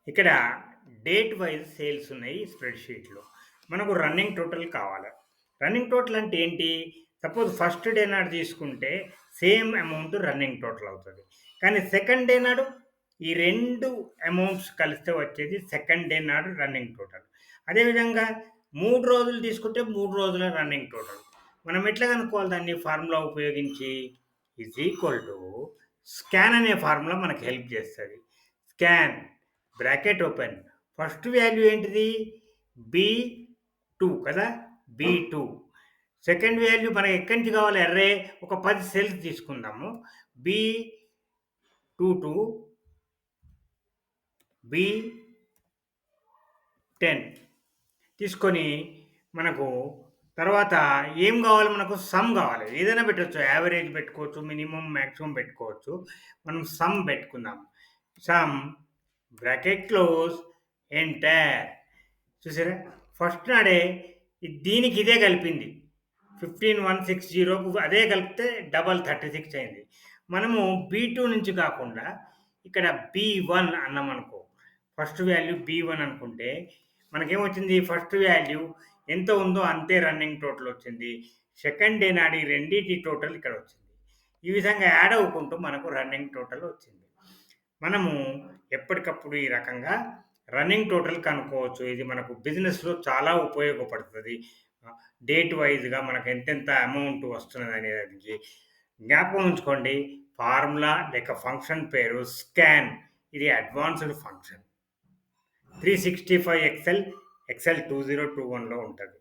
ఇక్కడ date wise sales ఉన్నాయి స్ప్రెడ్‌షీట్‌లో. మనకు రన్నింగ్ టోటల్ కావాలి. రన్నింగ్ టోటల్ అంటే ఏంటి? సపోజ్ ఫస్ట్ డే నాడు తీసుకుంటే సేమ్ అమౌంట్ రన్నింగ్ టోటల్ అవుతది. కానీ సెకండ్ డే నాడు ఈ 2 అమౌంట్స్ కలిస్తే వచ్చేది సెకండ్ డే నాడు రన్నింగ్ టోటల్. అదేవిధంగా 3 రోజులు తీసుకుంటే 3 రోజుల రన్నింగ్ టోటల్. మనం ఎట్లా కనుక్కోవాలి దాన్ని ఫార్ములా ఉపయోగించి? ఈజ్ ఈక్వల్ టు స్కాన్ అనే ఫార్ములా మనకు హెల్ప్ చేస్తది. Scan bracket open. First value ఏంటిది? B2 కదా! B2. సెకండ్ వాల్యూ మనకు ఎక్కడి నుంచి కావాలి అర్రే? ఒక 10 సెల్స్ తీసుకుందాము. B22, B10 తీసుకొని మనకు తర్వాత ఏం కావాలి మనకు? సమ్ కావాలి. ఏదైనా పెట్టొచ్చు. యావరేజ్ పెట్టుకోవచ్చు. మినిమమ్, మాక్సిమం పెట్టుకోవచ్చు. మనం సమ్ పెట్టుకుందాం. Some bracket close enter. చూసారా? ఫస్ట్ నాడే దీనికి ఇదే కలిపింది. 15,160కు అదే కలిపితే డబల్ 36 అయింది. మనము B2 నుంచి కాకుండా ఇక్కడ B1 అన్నామనుకో. ఫస్ట్ వాల్యూ B1 అనుకుంటే మనకేమొచ్చింది? ఫస్ట్ వాల్యూ ఎంత ఉందో అంతే రన్నింగ్ టోటల్ వచ్చింది. సెకండ్ డే నాడు ఈ రెండిటి టోటల్ ఇక్కడ వచ్చింది. ఈ విధంగా యాడ్ అవ్వుకుంటూ మనకు రన్నింగ్ టోటల్ వచ్చింది. మనము ఎప్పటికప్పుడు ఈ రకంగా రన్నింగ్ టోటల్ కనుక్కోవచ్చు. ఇది మనకు బిజినెస్‌లో చాలా ఉపయోగపడుతది. డేట్ వైస్‌గా మనకు ఎంతెంత అమౌంట్ వస్తున్నదనే దానికి జ్ఞాపకం ఉంచుకోండి. ఫార్ములా లేక ఫంక్షన్ పేరు స్కాన్. ఇది అడ్వాన్స్‌డ్ ఫంక్షన్. 365 ఎక్సెల్ 2021లో ఉంటది.